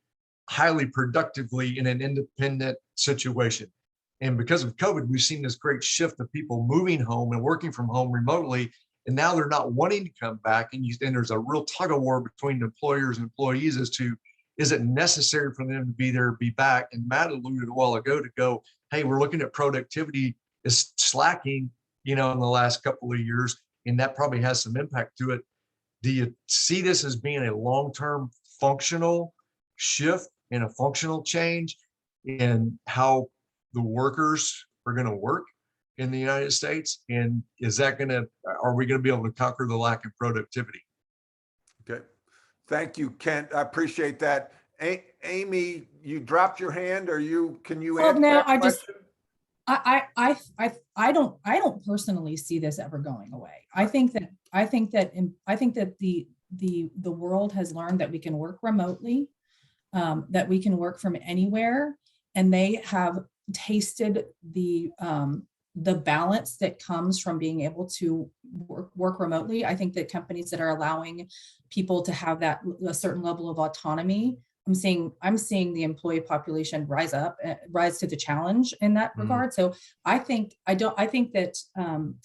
highly productively in an independent situation. And because of COVID, we've seen this great shift of people moving home and working from home remotely. And now they're not wanting to come back. And there's a real tug of war between employers and employees as to, is it necessary for them to be there, be back? And Matt alluded a while ago to go, hey, we're looking at productivity is slacking, you know, in the last couple of years, and that probably has some impact to it. Do you see this as being a long-term functional shift and a functional change in how the workers are going to work in the United States? And are we going to be able to conquer the lack of productivity? Okay. Thank you, Kent. I appreciate that. Amy, you dropped your hand. Can you Well, answer no, that I just, question? I don't personally see this ever going away. I think that the world has learned that we can work remotely, that we can work from anywhere, and they have tasted the balance that comes from being able to work remotely. I think that companies that are allowing people to have a certain level of autonomy, I'm seeing the employee population rise to the challenge in that regard. So I think that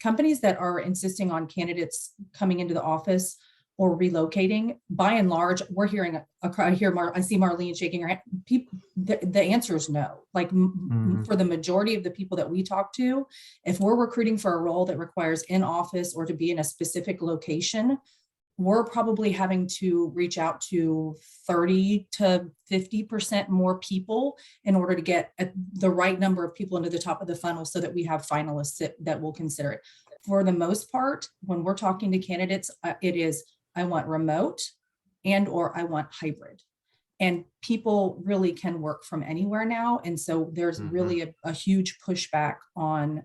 companies that are insisting on candidates coming into the office or relocating, by and large, we're hearing, I see Marlene shaking her head. The answer is no. Like for the majority of the people that we talk to, if we're recruiting for a role that requires in office or to be in a specific location, we're probably having to reach out to 30 to 50% more people in order to get the right number of people into the top of the funnel so that we have finalists that will consider it. For the most part, when we're talking to candidates, it is, I want remote or I want hybrid. And people really can work from anywhere now. And so there's really a huge pushback on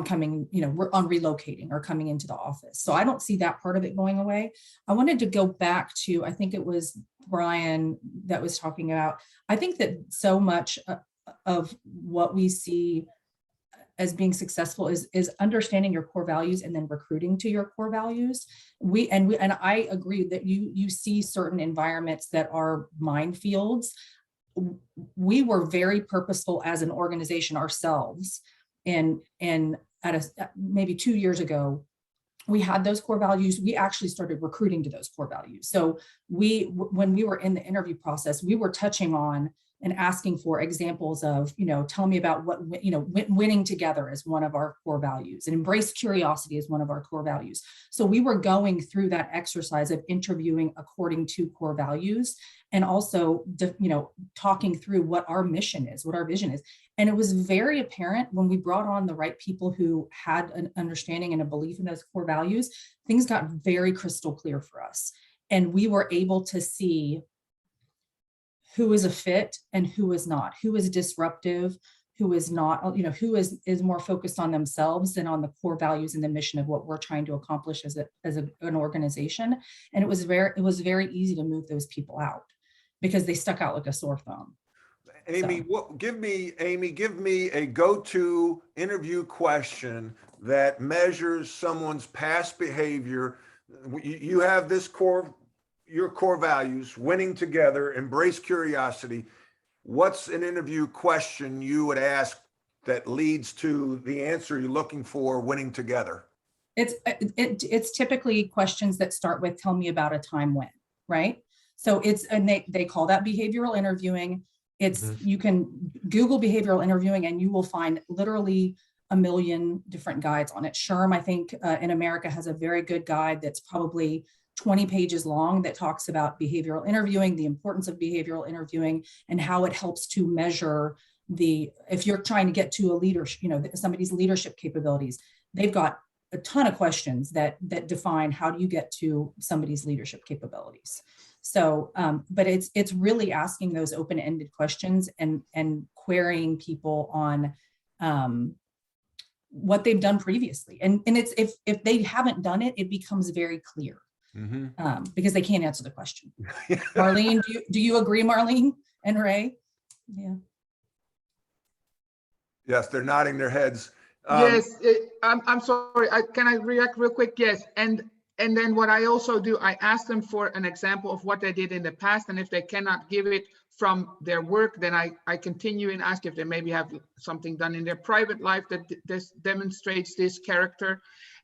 coming, on relocating or coming into the office. So I don't see that part of it going away. I wanted to go back to, I think it was Brian that was talking about, I think that so much of what we see as being successful is understanding your core values and then recruiting to your core values. And I agree that you see certain environments that are minefields. We were very purposeful as an organization ourselves. And maybe 2 years ago, we had those core values. We actually started recruiting to those core values. So when we were in the interview process, we were touching on and asking for examples of, tell me about what, winning together is one of our core values, and embrace curiosity is one of our core values. So we were going through that exercise of interviewing according to core values, and also, talking through what our mission is, what our vision is. And it was very apparent when we brought on the right people who had an understanding and a belief in those core values, things got very crystal clear for us. And we were able to see who is a fit and who is not, who is disruptive, who is not, who is more focused on themselves than on the core values and the mission of what we're trying to accomplish as an organization. And it was very easy to move those people out because they stuck out like a sore thumb. Amy, give me a go-to interview question that measures someone's past behavior. You have your core values, winning together, embrace curiosity. What's an interview question you would ask that leads to the answer you're looking for, winning together? It's typically questions that start with, tell me about a time when, right? So and they call that behavioral interviewing. It's, you can Google behavioral interviewing and you will find literally a million different guides on it. SHRM, I think in America has a very good guide that's probably 20 pages long that talks about behavioral interviewing, the importance of behavioral interviewing, and how it helps to measure if you're trying to get to a leader, somebody's leadership capabilities. They've got a ton of questions that define how do you get to somebody's leadership capabilities. So, but it's really asking those open-ended questions and querying people on what they've done previously. And it's if they haven't done it, it becomes very clear because they can't answer the question. Marlene, do you agree, Marlene and Ray? Yeah. Yes, they're nodding their heads. Yes, I'm sorry. Can I react real quick? Yes, and then what I also do, I ask them for an example of what they did in the past, and if they cannot give it from their work, then I continue and ask if they maybe have something done in their private life that demonstrates this character,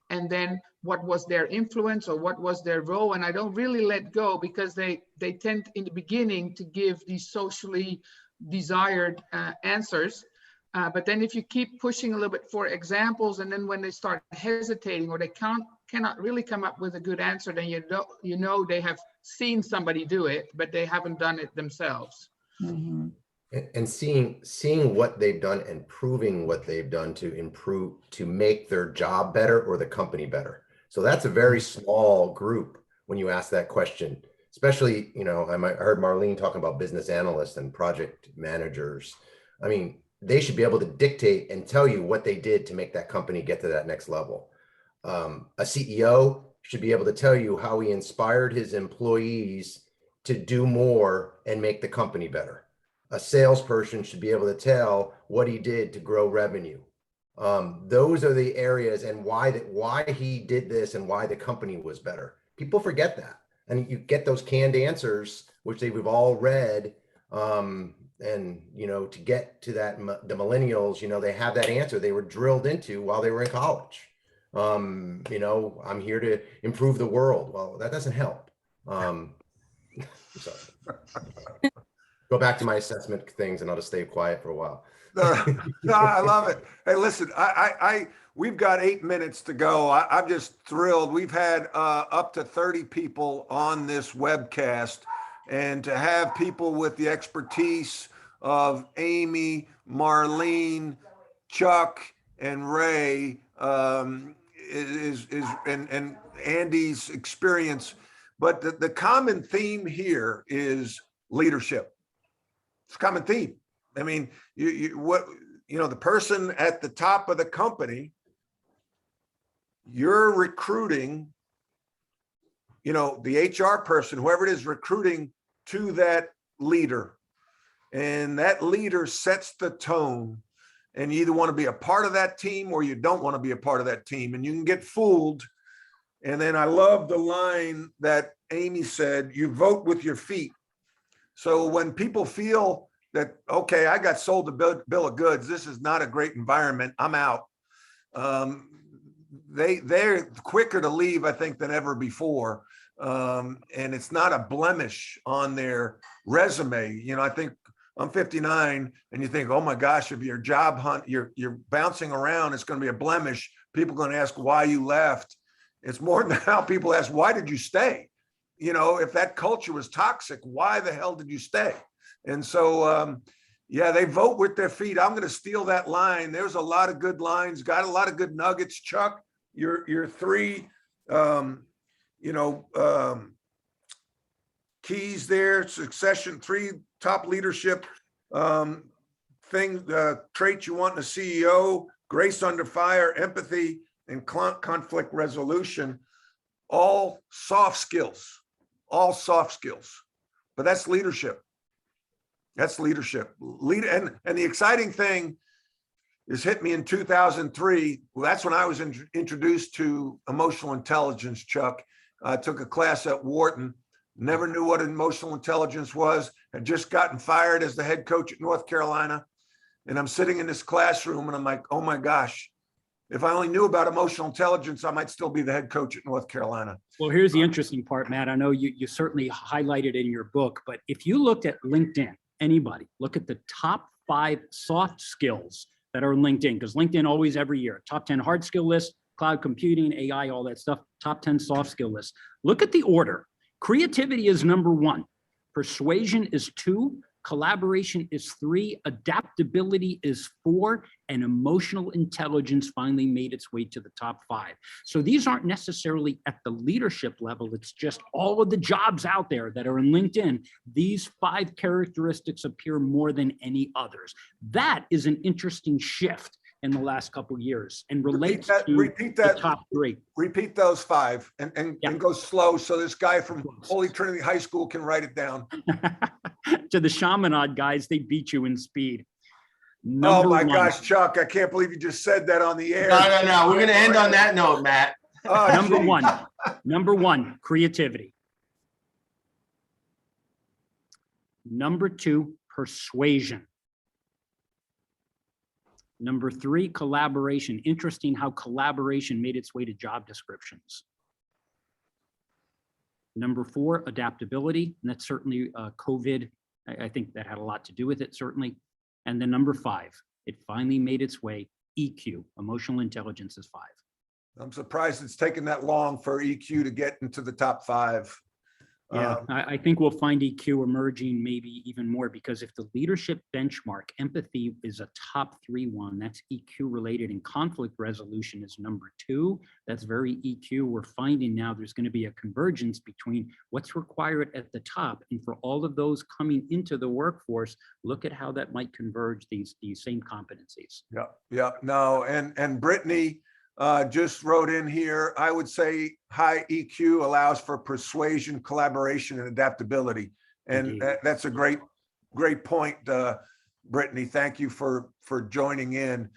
and then what was their influence or what was their role. And I don't really let go because they tend in the beginning to give these socially desired answers. But then if you keep pushing a little bit for examples, and then when they start hesitating or they cannot really come up with a good answer, then you know they have seen somebody do it, but they haven't done it themselves. Mm-hmm. And seeing what they've done and proving what they've done to improve, to make their job better or the company better. So that's a very small group when you ask that question, especially, I heard Marlene talking about business analysts and project managers. I mean, they should be able to dictate and tell you what they did to make that company get to that next level. A CEO should be able to tell you how he inspired his employees to do more and make the company better. A salesperson should be able to tell what he did to grow revenue. Those are the areas and why he did this and why the company was better. People forget that. And you get those canned answers, which we've all read. And, to get to that, the millennials, they have that answer they were drilled into while they were in college. I'm here to improve the world. Well, that doesn't help. So go back to my assessment things and I'll just stay quiet for a while. No, I love it. Hey, listen, we've got 8 minutes to go. I'm just thrilled. We've had up to 30 people on this webcast, and to have people with the expertise of Amy, Marlene, Chuck, and Ray and Andy's experience. But the common theme here is leadership. It's a common theme. I mean, the person at the top of the company, you're recruiting, the HR person, whoever it is, recruiting to that leader. And that leader sets the tone. And you either want to be a part of that team or you don't want to be a part of that team. And you can get fooled. And then I love the line that Amy said, you vote with your feet. So when people feel that, okay, I got sold a bill of goods, this is not a great environment, I'm out. They're quicker to leave, I think, than ever before. And it's not a blemish on their resume. I think I'm 59 and you think, oh my gosh, if your job hunt, you're bouncing around, it's going to be a blemish. People are going to ask why you left. It's more now people ask, why did you stay? If that culture was toxic, why the hell did you stay? And so, they vote with their feet. I'm going to steal that line. There's a lot of good lines, got a lot of good nuggets. Chuck, your three, keys there, succession, 3 top leadership traits you want in a CEO: grace under fire, empathy, and conflict resolution. All soft skills, but that's leadership. That's leadership. And the exciting thing is hit me in 2003. Well, that's when I was introduced to emotional intelligence, Chuck. I took a class at Wharton, never knew what emotional intelligence was, had just gotten fired as the head coach at North Carolina. And I'm sitting in this classroom and I'm like, oh my gosh, if I only knew about emotional intelligence, I might still be the head coach at North Carolina. Well, here's the interesting part, Matt. I know you certainly highlighted it in your book, but if you looked at LinkedIn anybody, look at the top 5 soft skills that are in LinkedIn, because LinkedIn always every year, top 10 hard skill list, cloud computing, AI, all that stuff, top 10 soft skill list. Look at the order. Creativity is number 1. Persuasion is 2. Collaboration is 3. Adaptability is 4. And emotional intelligence finally made its way to the top 5. So these aren't necessarily at the leadership level. It's just all of the jobs out there that are in LinkedIn. These 5 characteristics appear more than any others. That is an interesting shift in the last couple of years and relates to the top 3. Repeat those 5 and go slow so this guy from Holy Trinity High School can write it down. To the Chaminade guys, they beat you in speed. Oh my gosh, Chuck, I can't believe you just said that on the air. No. We're going to end on that note, Matt. Oh, Number one, creativity. Number 2, persuasion. Number 3, collaboration. Interesting how collaboration made its way to job descriptions. Number 4, adaptability. And that's certainly COVID. I think that had a lot to do with it, certainly. And then number 5, it finally made its way, EQ, emotional intelligence is 5. I'm surprised it's taken that long for EQ to get into the top 5. Yeah, I think we'll find EQ emerging maybe even more, because if the leadership benchmark, empathy is a top 3 one, that's EQ related, and conflict resolution is number 2. That's very EQ. We're finding now there's going to be a convergence between what's required at the top, and for all of those coming into the workforce, look at how that might converge these same competencies. Yeah. No, and Brittany just wrote in here, I would say high EQ allows for persuasion, collaboration, and adaptability. And that's a great point, Brittany. Thank you for joining in.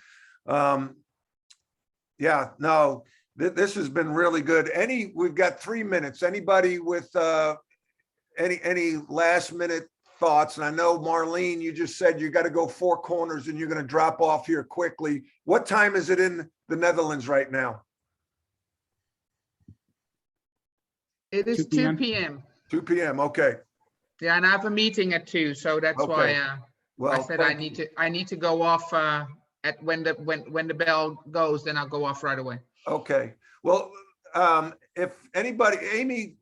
This has been really good. We've got 3 minutes. Anybody with any last minute thoughts? And I know, Marlene, you just said you got to go 4 corners and you're going to drop off here quickly. What time is it in the Netherlands right now? It is 2 p.m. 2 p.m. Okay. Yeah, and I have a meeting at 2, so that's why I said I need to go off at when the bell goes, then I'll go off right away. Okay. Well, if anybody, Amy,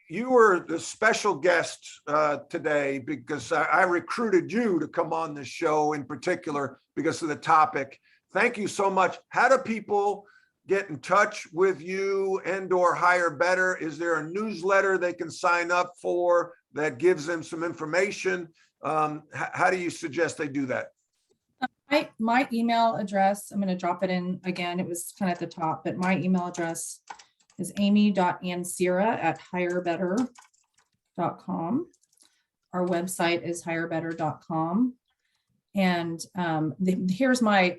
you were the special guest today because I recruited you to come on this show in particular because of the topic. Thank you so much. How do people get in touch with you and/or Hire Better? Is there a newsletter they can sign up for that gives them some information? How do you suggest they do that? My email address, I'm going to drop it in again. It was kind of at the top, but my email address is amy.ansira@hirebetter.com. Our website is hirebetter.com. And here's my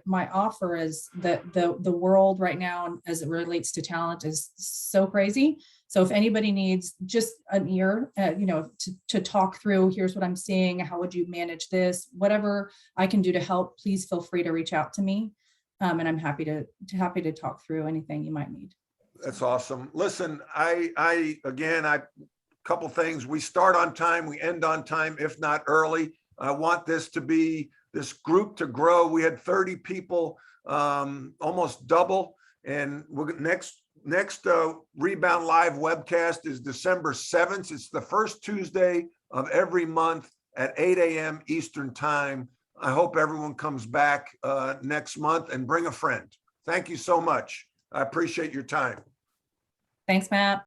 offer is that the world right now, as it relates to talent, is so crazy. So if anybody needs just an ear, to talk through, here's what I'm seeing, how would you manage this, whatever I can do to help, please feel free to reach out to me. And I'm happy to talk through anything you might need. That's awesome. Listen, I couple things. We start on time, we end on time, if not early. I want this group to grow. We had 30 people, almost double. And next Rebound Live webcast is December 7th. It's the first Tuesday of every month at 8 a.m. Eastern time. I hope everyone comes back next month and bring a friend. Thank you so much. I appreciate your time. Thanks, Matt.